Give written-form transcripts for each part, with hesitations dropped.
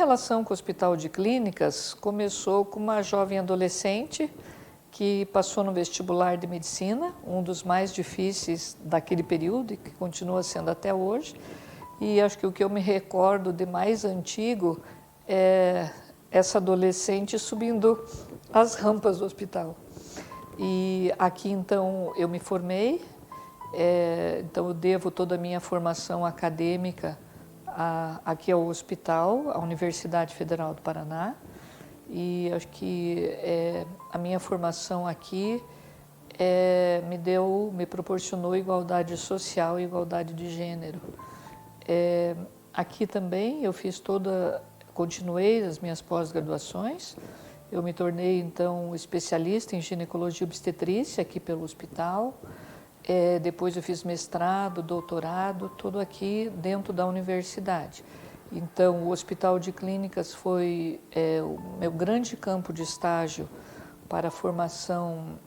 relação com o Hospital de Clínicas começou com uma jovem adolescente que passou no vestibular de medicina, um dos mais difíceis daquele período e que continua sendo até hoje. E acho que o que eu me recordo de mais antigo é essa adolescente subindo as rampas do hospital. E aqui, então, eu me formei, então eu devo toda a minha formação acadêmica aqui ao hospital, à Universidade Federal do Paraná. E acho que a minha formação aqui me proporcionou igualdade social e igualdade de gênero. Aqui também eu continuei as minhas pós-graduações. Eu me tornei, então, especialista em ginecologia e obstetrícia aqui pelo hospital. Depois eu fiz mestrado, doutorado, tudo aqui dentro da universidade. Então, o Hospital de Clínicas foi o meu grande campo de estágio para a formação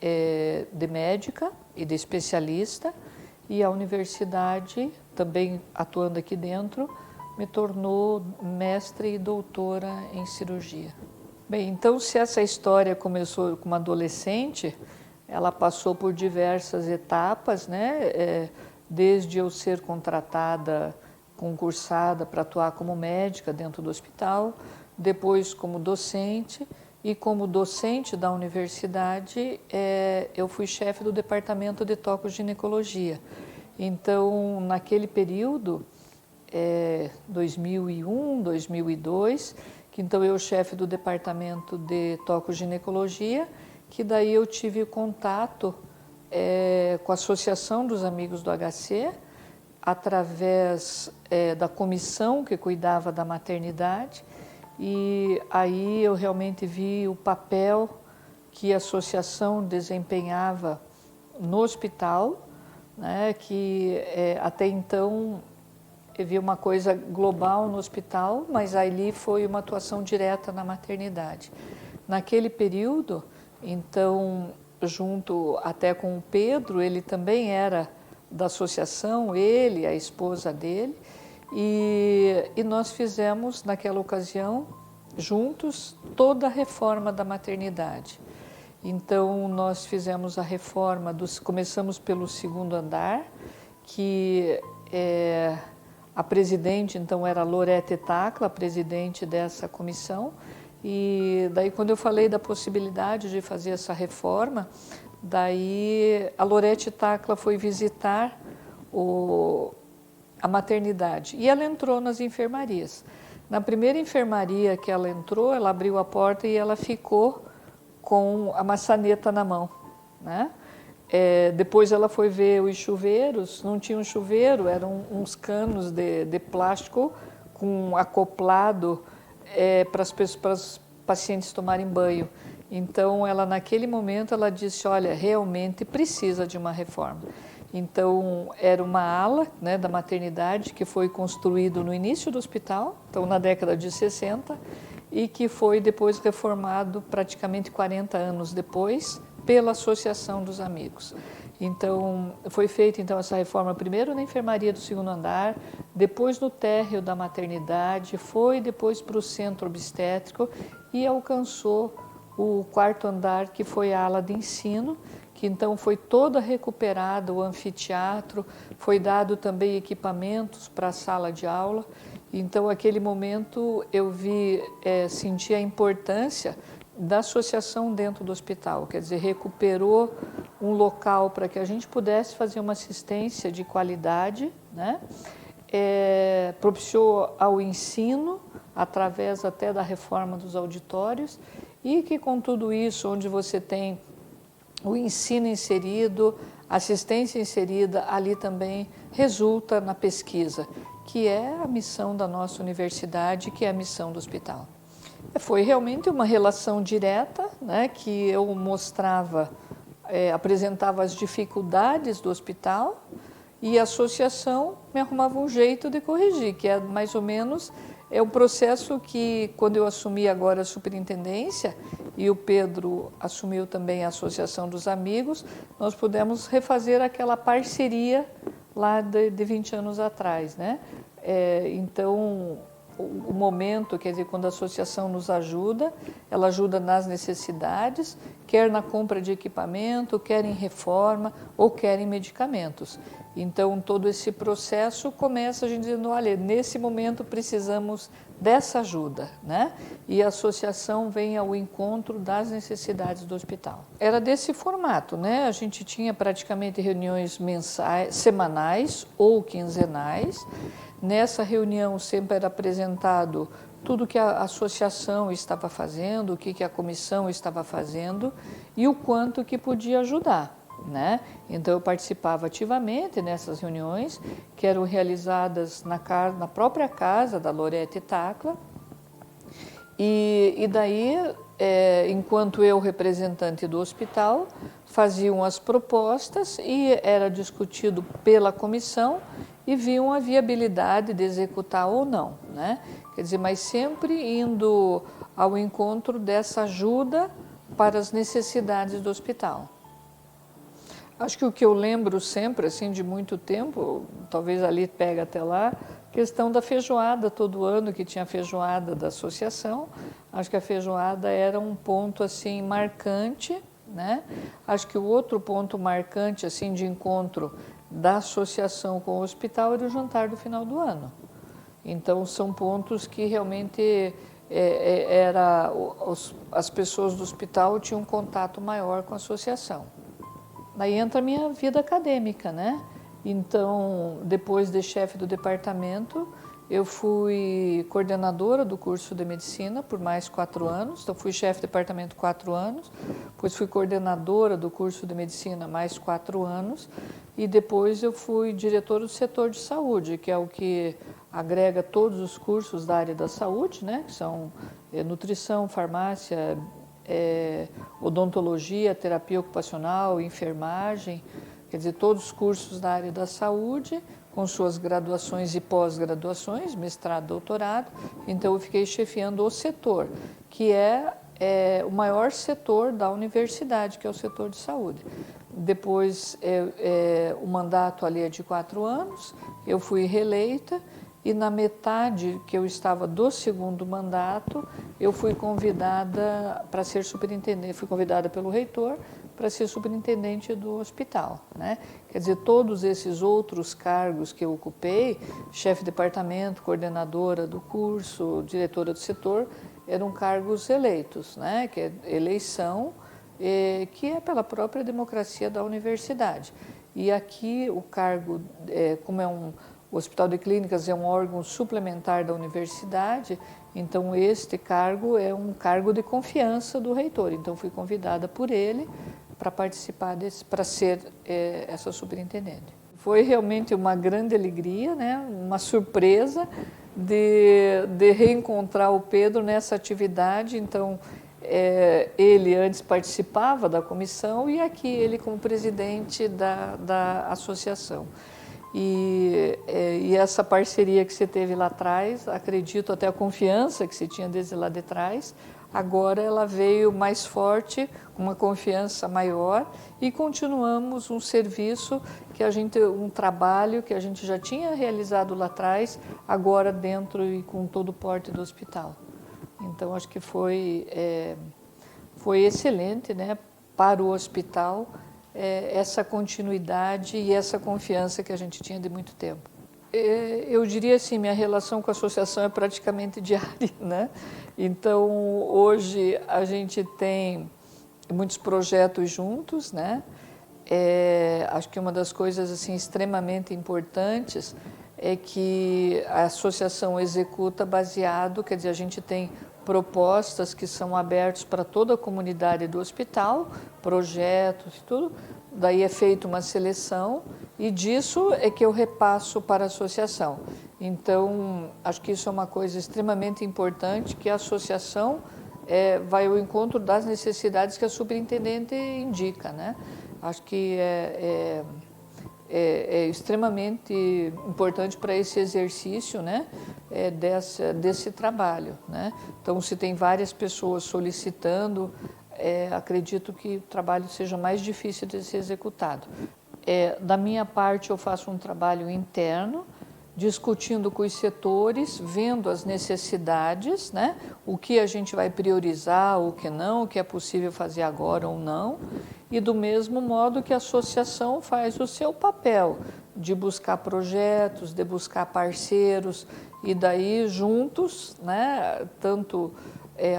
de médica e de especialista, e a universidade, também atuando aqui dentro, me tornou mestre e doutora em cirurgia. Bem, então, se essa história começou com uma adolescente, ela passou por diversas etapas, né? Desde eu ser contratada, concursada para atuar como médica dentro do hospital, depois como docente, e como docente da universidade, eu fui chefe do departamento de tocoginecologia. Então, naquele período, 2001, 2002, que então eu chefe do departamento de tocoginecologia, que daí eu tive contato com a Associação dos Amigos do HC, através da comissão que cuidava da maternidade, e aí eu realmente vi o papel que a associação desempenhava no hospital, né, que até então eu vi uma coisa global no hospital, mas ali foi uma atuação direta na maternidade. Naquele período, então, junto até com o Pedro, ele também era da associação, ele, a esposa dele, e nós fizemos, naquela ocasião, juntos, toda a reforma da maternidade. Então, nós fizemos a reforma, começamos pelo segundo andar, que a presidente, então, era Lorete Tacla, a presidente dessa comissão, e daí, quando eu falei da possibilidade de fazer essa reforma, daí a Lorete Tacla foi visitar a maternidade e ela entrou nas enfermarias. Na primeira enfermaria que ela entrou, ela abriu a porta e ela ficou com a maçaneta na mão, né? Depois ela foi ver os chuveiros, não tinha um chuveiro, eram uns canos de plástico com acoplado para as pacientes tomarem banho. Então, ela naquele momento, ela disse, olha, realmente precisa de uma reforma. Então, era uma ala, né, da maternidade que foi construído no início do hospital, então na década de 60, e que foi depois reformado praticamente 40 anos depois pela Associação dos Amigos. Então, foi feita então essa reforma primeiro na enfermaria do segundo andar, depois no térreo da maternidade, foi depois para o centro obstétrico e alcançou o quarto andar, que foi a ala de ensino, que então foi toda recuperada, o anfiteatro, foi dado também equipamentos para a sala de aula. Então, naquele momento, eu senti a importância da associação dentro do hospital, quer dizer, recuperou um local para que a gente pudesse fazer uma assistência de qualidade, né? Propiciou ao ensino, através até da reforma dos auditórios, e que com tudo isso, onde você tem o ensino inserido, assistência inserida, ali também resulta na pesquisa, que é a missão da nossa universidade, que é a missão do hospital. Foi realmente uma relação direta, né, que eu mostrava, apresentava as dificuldades do hospital e a associação me arrumava um jeito de corrigir, que é mais ou menos um processo que, quando eu assumi agora a superintendência e o Pedro assumiu também a Associação dos Amigos, nós pudemos refazer aquela parceria lá de 20 anos atrás, né? Então, o momento, quer dizer, quando a associação nos ajuda, ela ajuda nas necessidades, quer na compra de equipamento, quer em reforma ou quer em medicamentos. Então, todo esse processo começa a gente dizendo, olha, nesse momento precisamos dessa ajuda, né? E a associação vem ao encontro das necessidades do hospital. Era desse formato, né? A gente tinha praticamente reuniões mensais, semanais ou quinzenais. Nessa reunião sempre era apresentado tudo que a associação estava fazendo, o que a comissão estava fazendo e o quanto que podia ajudar, né? Então eu participava ativamente nessas reuniões que eram realizadas na própria casa da Lorete Tacla e daí, enquanto eu, representante do hospital, faziam as propostas e era discutido pela comissão e viam a viabilidade de executar ou não, né? Quer dizer, mas sempre indo ao encontro dessa ajuda para as necessidades do hospital. Acho que o que eu lembro sempre, assim, de muito tempo, talvez ali pega até lá, questão da feijoada, todo ano que tinha a feijoada da associação. Acho que a feijoada era um ponto, assim, marcante, né? Acho que o outro ponto marcante, assim, de encontro da associação com o hospital era o jantar do final do ano. Então, são pontos que realmente as pessoas do hospital tinham um contato maior com a associação. Daí entra a minha vida acadêmica, né? Então, depois de chefe do departamento, eu fui coordenadora do curso de medicina por mais 4 anos. Então, fui chefe de departamento 4 anos, depois fui coordenadora do curso de medicina mais 4 anos e depois eu fui diretora do setor de saúde, que é o que agrega todos os cursos da área da saúde, né? Que são nutrição, farmácia, odontologia, terapia ocupacional, enfermagem, quer dizer, todos os cursos da área da saúde, com suas graduações e pós-graduações, mestrado, doutorado. Então, eu fiquei chefiando o setor, que é o maior setor da universidade, que é o setor de saúde. Depois, o mandato ali é de 4 anos, eu fui reeleita, e na metade que eu estava do segundo mandato, eu fui convidada para ser superintendente, fui convidada pelo reitor para ser superintendente do hospital, né? Quer dizer, todos esses outros cargos que eu ocupei, chefe de departamento, coordenadora do curso, diretora do setor, eram cargos eleitos, né? Que é eleição, que é pela própria democracia da universidade. E aqui o cargo, como o Hospital de Clínicas é um órgão suplementar da universidade, então este cargo é um cargo de confiança do reitor. Então fui convidada por ele para participar para ser essa superintendente. Foi realmente uma grande alegria, né? Uma surpresa de reencontrar o Pedro nessa atividade. Então ele antes participava da comissão e aqui ele como presidente da associação. E essa parceria que você teve lá atrás, acredito até a confiança que você tinha desde lá de trás, agora ela veio mais forte, com uma confiança maior e continuamos um serviço um trabalho que a gente já tinha realizado lá atrás, agora dentro e com todo o porte do hospital. Então acho que foi excelente, né, para o hospital, essa continuidade e essa confiança que a gente tinha de muito tempo. Eu diria assim, minha relação com a associação é praticamente diária, né? Então, hoje a gente tem muitos projetos juntos, né? Acho que uma das coisas assim extremamente importantes é que a associação executa baseado, quer dizer, a gente tem propostas que são abertas para toda a comunidade do hospital, projetos e tudo, daí é feita uma seleção e disso é que eu repasso para a associação. Então, acho que isso é uma coisa extremamente importante, que a associação vai ao encontro das necessidades que a superintendente indica, né? Acho que é extremamente importante para esse exercício, né, desse trabalho, né? Então, se tem várias pessoas solicitando, acredito que o trabalho seja mais difícil de ser executado. Da minha parte, eu faço um trabalho interno, discutindo com os setores, vendo as necessidades, né? O que a gente vai priorizar, o que não, o que é possível fazer agora ou não, e do mesmo modo que a associação faz o seu papel de buscar projetos, de buscar parceiros, e daí juntos, né? Tanto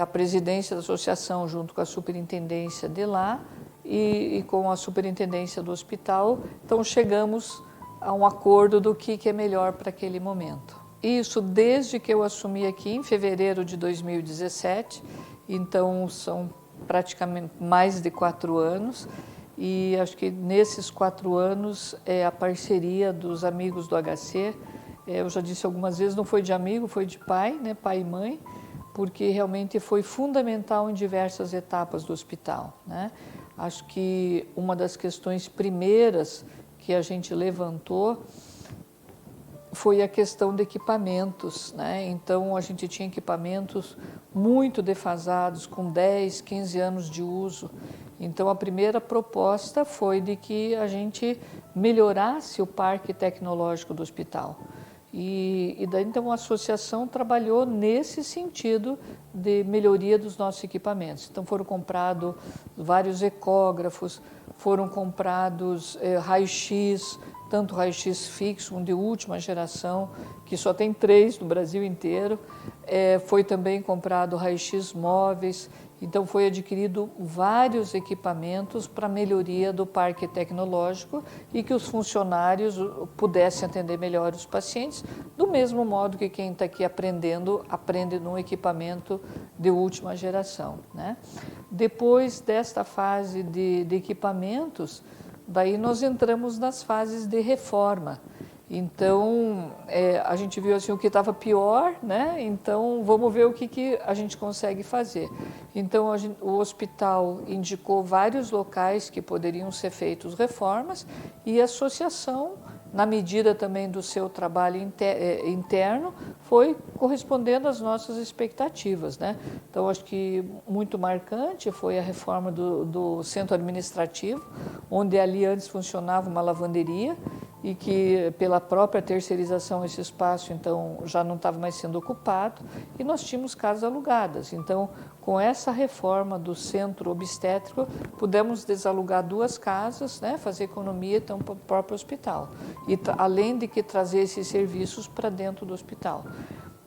a presidência da associação junto com a superintendência de lá e com a superintendência do hospital, então chegamos a um acordo do que é melhor para aquele momento. Isso desde que eu assumi aqui em fevereiro de 2017, então são praticamente mais de 4 anos, e acho que nesses 4 anos a parceria dos amigos do HC, eu já disse algumas vezes, não foi de amigo, foi de pai, né, pai e mãe, porque realmente foi fundamental em diversas etapas do hospital, né? Acho que uma das questões primeiras que a gente levantou foi a questão de equipamentos, né? Então, a gente tinha equipamentos muito defasados, com 10, 15 anos de uso. Então, a primeira proposta foi de que a gente melhorasse o parque tecnológico do hospital. E daí, então, a associação trabalhou nesse sentido de melhoria dos nossos equipamentos. Então, foram comprados vários ecógrafos, foram comprados raio-x, tanto raio-x fixo, um de última geração, que só tem 3 no Brasil inteiro. Foi também comprado raio-x móveis. Então, foi adquirido vários equipamentos para melhoria do parque tecnológico e que os funcionários pudessem atender melhor os pacientes, do mesmo modo que quem está aqui aprendendo, aprende num equipamento de última geração, né? Depois desta fase de equipamentos, daí nós entramos nas fases de reforma. Então, a gente viu assim, o que estava pior, né? Então, vamos ver o que a gente consegue fazer. Então, o hospital indicou vários locais que poderiam ser feitos reformas e a associação, na medida também do seu trabalho interno, foi correspondendo às nossas expectativas, né? Então, acho que muito marcante foi a reforma do centro administrativo, onde ali antes funcionava uma lavanderia, e que pela própria terceirização esse espaço então já não estava mais sendo ocupado e nós tínhamos casas alugadas. Então, com essa reforma do centro obstétrico, pudemos desalugar 2 casas, né, fazer economia então para o próprio hospital e além de que trazer esses serviços para dentro do hospital.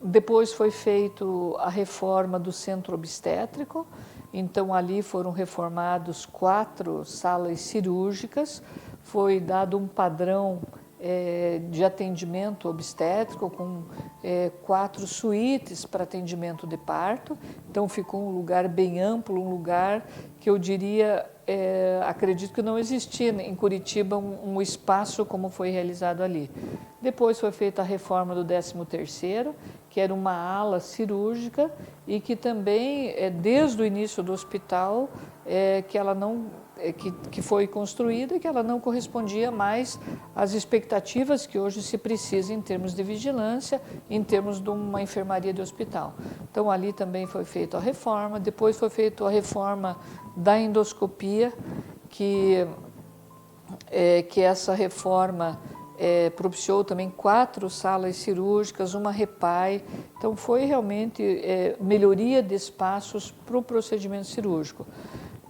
Depois foi feito a reforma do centro obstétrico. Então, ali foram reformados 4 salas cirúrgicas, foi dado um padrão de atendimento obstétrico com 4 suítes para atendimento de parto. Então, ficou um lugar bem amplo, um lugar que eu diria, acredito que não existia em Curitiba um espaço como foi realizado ali. Depois foi feita a reforma do 13º, que era uma ala cirúrgica e que também, desde o início do hospital, que ela não, que foi construída e que ela não correspondia mais às expectativas que hoje se precisa em termos de vigilância, em termos de uma enfermaria de hospital. Então, ali também foi feita a reforma. Depois foi feita a reforma da endoscopia, que essa reforma propiciou também 4 salas cirúrgicas, uma repai. Então, foi realmente melhoria de espaços para o procedimento cirúrgico.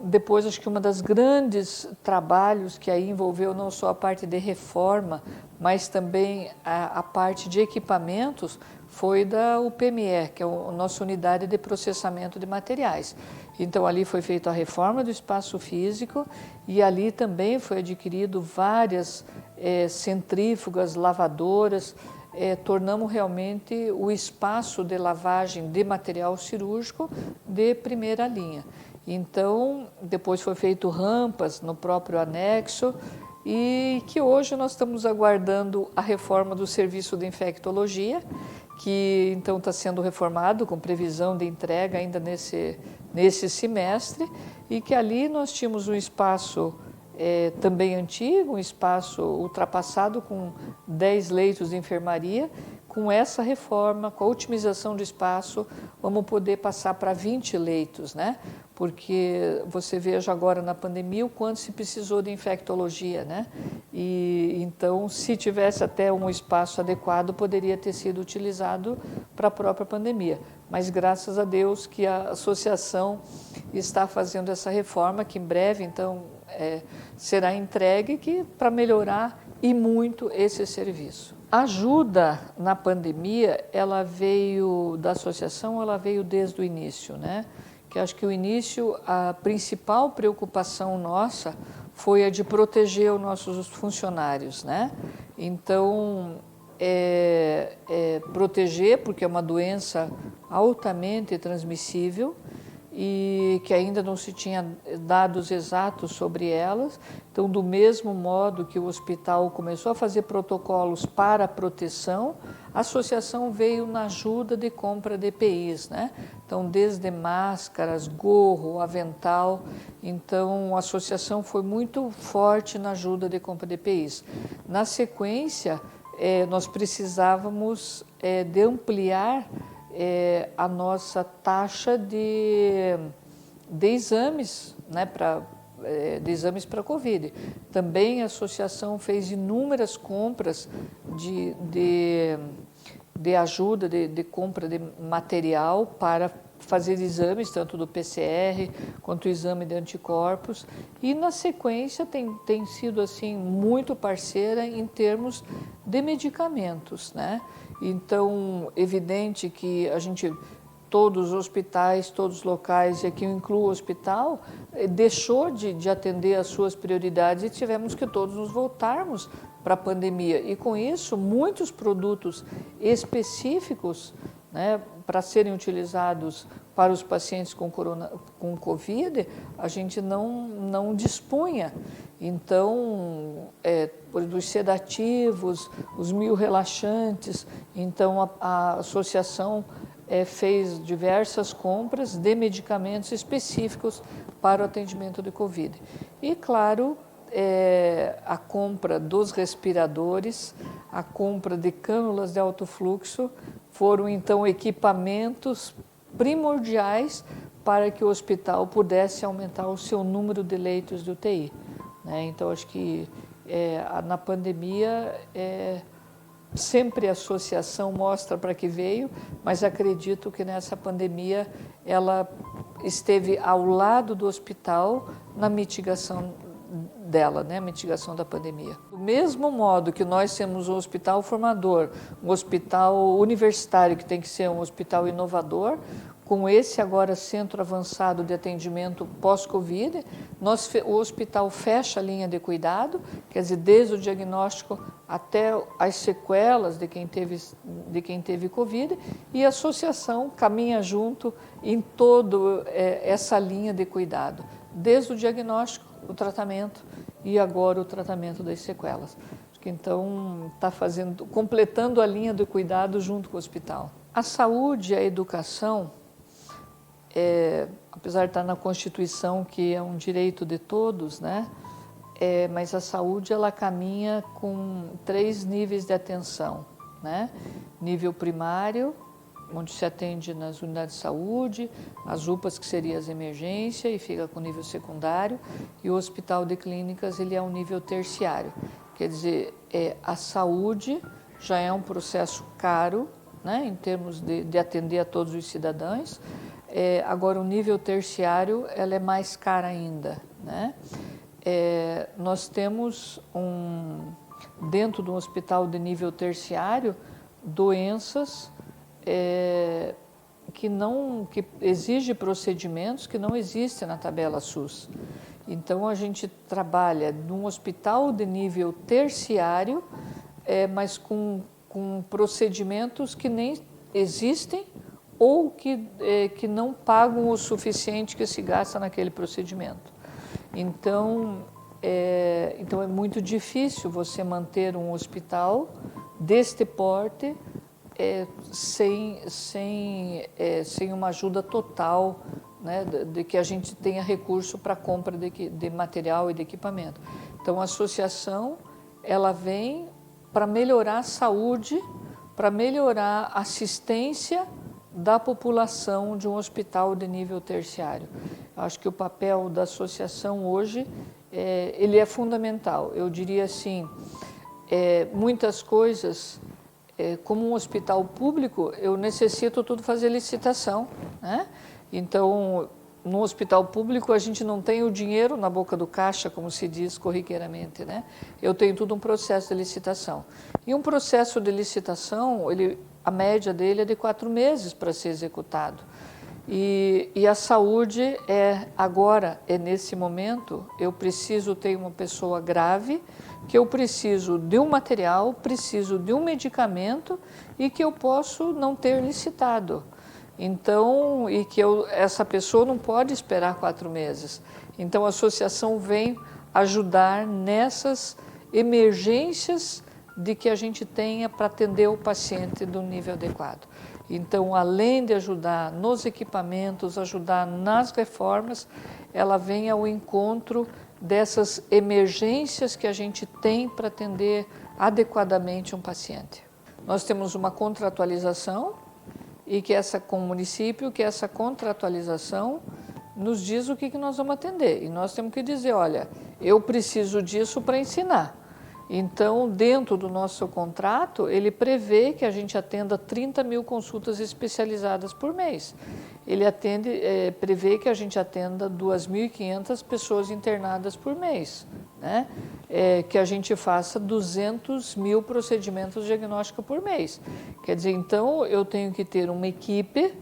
Depois, acho que uma das grandes trabalhos que aí envolveu não só a parte de reforma, mas também a parte de equipamentos, foi da UPME, que é a nossa unidade de processamento de materiais. Então, ali foi feita a reforma do espaço físico e ali também foi adquirido várias centrífugas, lavadoras, tornamos realmente o espaço de lavagem de material cirúrgico de primeira linha. Então, depois foi feito rampas no próprio anexo e que hoje nós estamos aguardando a reforma do serviço de infectologia, que então está sendo reformado com previsão de entrega ainda nesse semestre, e que ali nós tínhamos um espaço também antigo, um espaço ultrapassado com 10 leitos de enfermaria, com essa reforma, com a otimização do espaço, vamos poder passar para 20 leitos, né? Porque você veja agora na pandemia o quanto se precisou de infectologia, né? E então, se tivesse até um espaço adequado, poderia ter sido utilizado para a própria pandemia. Mas graças a Deus que a associação está fazendo essa reforma, que em breve, então, será entregue para melhorar e muito esse serviço. A ajuda na pandemia, ela veio da associação, ela veio desde o início, né? Que acho que o início, a principal preocupação nossa foi a de proteger os nossos funcionários, né? Então, proteger, porque é uma doença altamente transmissível e que ainda não se tinha dados exatos sobre elas. Então, do mesmo modo que o hospital começou a fazer protocolos para a proteção, a associação veio na ajuda de compra de EPIs, né? Então, desde máscaras, gorro, avental. Então, a associação foi muito forte na ajuda de compra de EPIs. Na sequência, nós precisávamos de ampliar a nossa taxa de exames, né, de exames para Covid. Também a associação fez inúmeras compras de ajuda, de compra de material para fazer exames, tanto do PCR quanto o exame de anticorpos. E, na sequência, tem sido assim, muito parceira em termos de medicamentos, né? Então, evidente que todos os hospitais, todos os locais, e aqui eu incluo o hospital, deixou de atender às suas prioridades e tivemos que todos nos voltarmos para a pandemia. E com isso, muitos produtos específicos, né, para serem utilizados para os pacientes com Covid, a gente não dispunha. Então, dos sedativos, os relaxantes, então a associação fez diversas compras de medicamentos específicos para o atendimento de Covid. E, claro, a compra dos respiradores, a compra de cânulas de alto fluxo, foram, então, equipamentos primordiais para que o hospital pudesse aumentar o seu número de leitos de UTI. Né? Então, acho que na pandemia, sempre a associação mostra para que veio, mas acredito que nessa pandemia ela esteve ao lado do hospital na mitigação dela, né, a mitigação da pandemia. Do mesmo modo que nós temos um hospital formador, um hospital universitário que tem que ser um hospital inovador, com esse agora centro avançado de atendimento pós-Covid, o hospital fecha a linha de cuidado, quer dizer, desde o diagnóstico até as sequelas de quem teve Covid, e a associação caminha junto em toda essa linha de cuidado, desde o diagnóstico, o tratamento e agora o tratamento das sequelas. Então, está completando a linha de cuidado junto com o hospital. A saúde e a educação, apesar de estar na Constituição, que é um direito de todos, né? Mas a saúde ela caminha com 3 níveis de atenção, né? Nível primário, onde se atende nas unidades de saúde, as UPAs, que seriam as emergências, e fica com nível secundário, e o hospital de clínicas ele é um nível terciário. Quer dizer, a saúde já é um processo caro, né? Em termos de atender a todos os cidadãos. Agora, o nível terciário ela é mais cara ainda, né? Nós temos, dentro de um hospital de nível terciário, doenças que exigem procedimentos que não existem na tabela SUS. Então, a gente trabalha num hospital de nível terciário, mas com procedimentos que nem existem ou que não pagam o suficiente que se gasta naquele procedimento. Então, é muito difícil você manter um hospital deste porte sem uma ajuda total, né, de que a gente tenha recurso para compra de material e de equipamento. Então, a associação ela vem para melhorar a saúde para melhorar a assistência da população de um hospital de nível terciário. Acho que o papel da associação hoje ele é fundamental. Eu diria assim, muitas coisas, como um hospital público, eu necessito tudo fazer licitação, né? Então, no hospital público, a gente não tem o dinheiro na boca do caixa, como se diz corriqueiramente, né? Eu tenho tudo um processo de licitação. E um processo de licitação, a média dele é de 4 meses para ser executado. E a saúde agora, nesse momento, eu preciso ter uma pessoa grave, que eu preciso de um material, preciso de um medicamento e que eu posso não ter licitado. Então, e que essa pessoa não pode esperar 4 meses. Então, a associação vem ajudar nessas emergências de que a gente tenha para atender o paciente do nível adequado. Então, além de ajudar nos equipamentos, ajudar nas reformas, ela vem ao encontro dessas emergências que a gente tem para atender adequadamente um paciente. Nós temos uma contratualização e com o município, que essa contratualização nos diz o que nós vamos atender. E nós temos que dizer, olha, eu preciso disso para ensinar. Então, dentro do nosso contrato, ele prevê que a gente atenda 30 mil consultas especializadas por mês. Ele prevê que a gente atenda 2.500 pessoas internadas por mês, né? Que a gente faça 200 mil procedimentos diagnósticos por mês. Quer dizer, então, eu tenho que ter uma equipe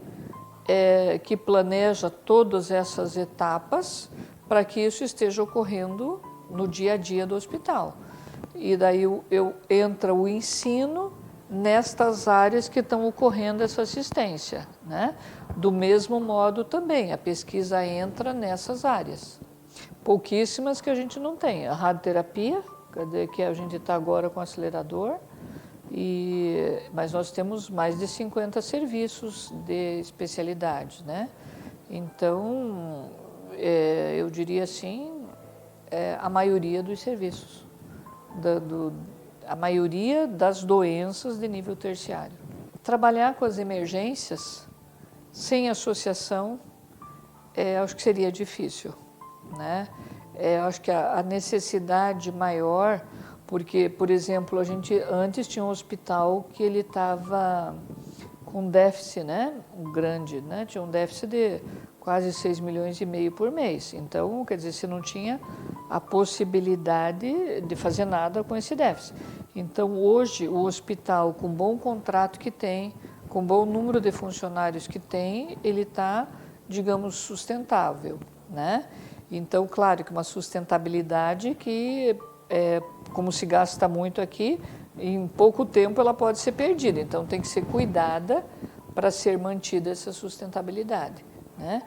que planeja todas essas etapas para que isso esteja ocorrendo no dia a dia do hospital. E daí entra o ensino nestas áreas que estão ocorrendo essa assistência, né? Do mesmo modo também, a pesquisa entra nessas áreas. Pouquíssimas que a gente não tem. A radioterapia, que a gente está agora com o acelerador, mas nós temos mais de 50 serviços de especialidade, né? Então, eu diria assim, a maioria dos serviços. A maioria das doenças de nível terciário. Trabalhar com as emergências sem associação, acho que seria difícil, né? Acho que a necessidade maior, porque, por exemplo, a gente antes tinha um hospital que ele estava com déficit, né? Grande, né? Tinha um déficit de quase 6,5 milhões por mês. Então, quer dizer, você não tinha a possibilidade de fazer nada com esse déficit. Então, hoje, o hospital, com o bom contrato que tem, com o bom número de funcionários que tem, ele está, digamos, sustentável, né? Então, claro que uma sustentabilidade que, como se gasta muito aqui, em pouco tempo ela pode ser perdida. Então, tem que ser cuidada para ser mantida essa sustentabilidade, né?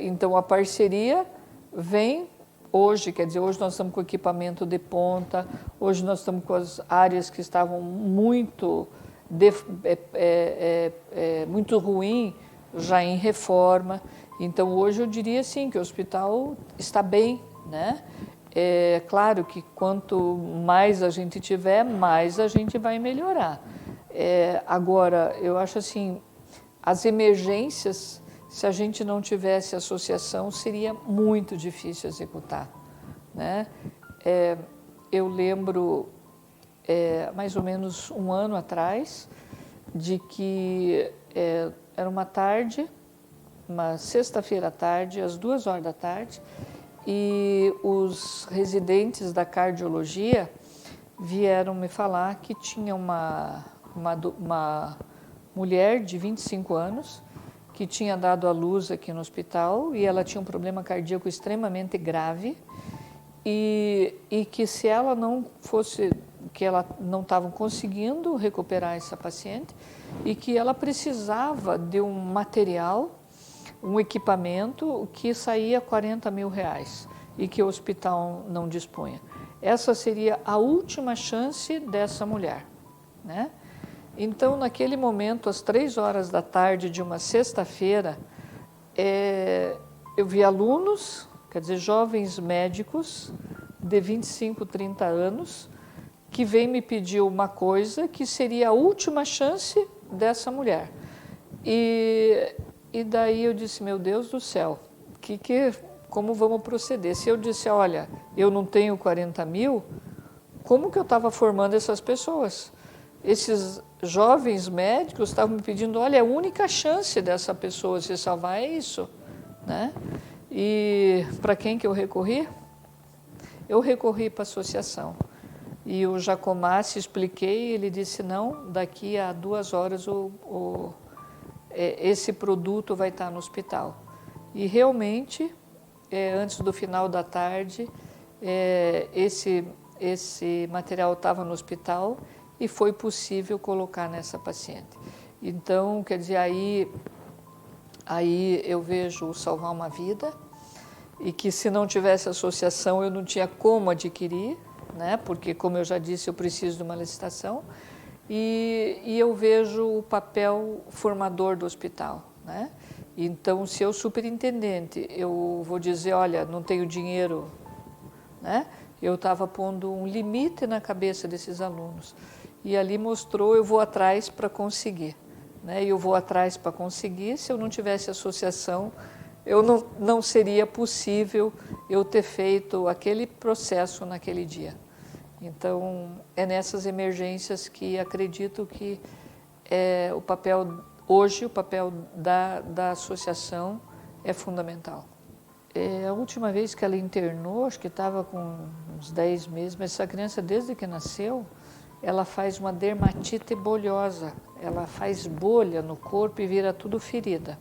Então, a parceria vem hoje, quer dizer, hoje nós estamos com equipamento de ponta, hoje nós estamos com as áreas que estavam muito ruim, já em reforma. Então, hoje eu diria sim que o hospital está bem, né? É claro que quanto mais a gente tiver, mais a gente vai melhorar. Agora, eu acho assim, as emergências, se a gente não tivesse associação, seria muito difícil executar, né? Eu lembro, mais ou menos um ano atrás, de que era uma tarde, uma sexta-feira à tarde, às 2 horas da tarde, e os residentes da cardiologia vieram me falar que tinha uma mulher de 25 anos que tinha dado à luz aqui no hospital e ela tinha um problema cardíaco extremamente grave e que se ela não fosse, que ela não estava conseguindo recuperar essa paciente e que ela precisava de um material, um equipamento que saía R$40 mil e que o hospital não dispunha. Essa seria a última chance dessa mulher, né? Então, naquele momento, às 3 horas da tarde de uma sexta-feira, eu vi alunos, quer dizer, jovens médicos de 25, 30 anos, que vem me pedir uma coisa que seria a última chance dessa mulher. E daí eu disse, meu Deus do céu, como vamos proceder? Se eu disse, olha, eu não tenho 40 mil, como que eu estava formando essas pessoas? Esses jovens médicos estavam me pedindo, olha, a única chance dessa pessoa se salvar é isso, né? E para quem que eu recorri? Eu recorri para a associação. E o Jacomassi, expliquei, ele disse, não, daqui a 2 horas esse produto vai estar no hospital. E realmente, antes do final da tarde, esse material estava no hospital e foi possível colocar nessa paciente. Então, quer dizer, aí eu vejo salvar uma vida, e que se não tivesse associação eu não tinha como adquirir, né? Porque, como eu já disse, eu preciso de uma licitação, e eu vejo o papel formador do hospital, né? Então, se eu superintendente, eu vou dizer, olha, não tenho dinheiro, né? Eu estava pondo um limite na cabeça desses alunos, e ali mostrou, eu vou atrás para conseguir, né? Eu vou atrás para conseguir. Se eu não tivesse associação, eu não seria possível eu ter feito aquele processo naquele dia. Então, é nessas emergências que acredito que o papel da associação é fundamental. A última vez que ela internou, acho que estava com uns 10 meses, mas essa criança, desde que nasceu, ela faz uma dermatite bolhosa, ela faz bolha no corpo e vira tudo ferida.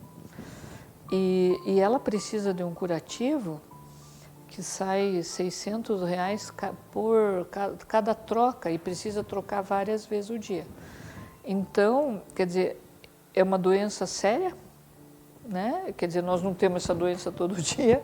E ela precisa de um curativo que sai R$600 por cada troca, e precisa trocar várias vezes o dia. Então, quer dizer, é uma doença séria, né? Quer dizer, nós não temos essa doença todo dia,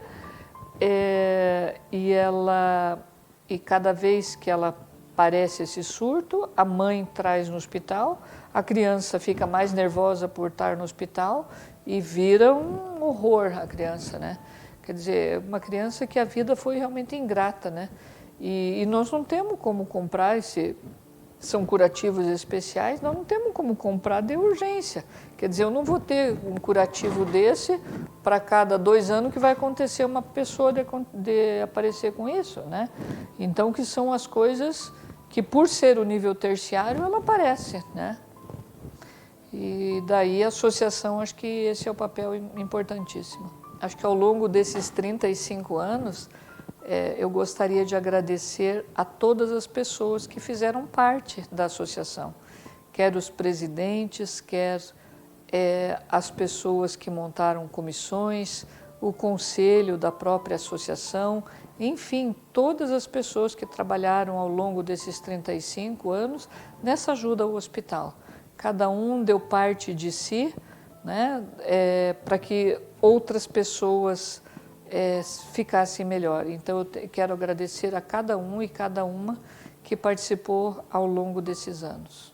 e cada vez que ela parece esse surto, a mãe traz no hospital, a criança fica mais nervosa por estar no hospital e vira um horror a criança, né? Quer dizer, uma criança que a vida foi realmente ingrata, né? E nós não temos como comprar são curativos especiais, nós não temos como comprar de urgência. Quer dizer, eu não vou ter um curativo desse para cada 2 anos que vai acontecer uma pessoa de aparecer com isso, né? Então, que são as coisas que, por ser o nível terciário, ela aparece, né? E daí a associação, acho que esse é o papel importantíssimo. Acho que ao longo desses 35 anos, eu gostaria de agradecer a todas as pessoas que fizeram parte da associação, quer os presidentes, quer as pessoas que montaram comissões, o conselho da própria associação, enfim, todas as pessoas que trabalharam ao longo desses 35 anos nessa ajuda ao hospital. Cada um deu parte de si, né, para que outras pessoas ficassem melhor. Então, eu quero agradecer a cada um e cada uma que participou ao longo desses anos.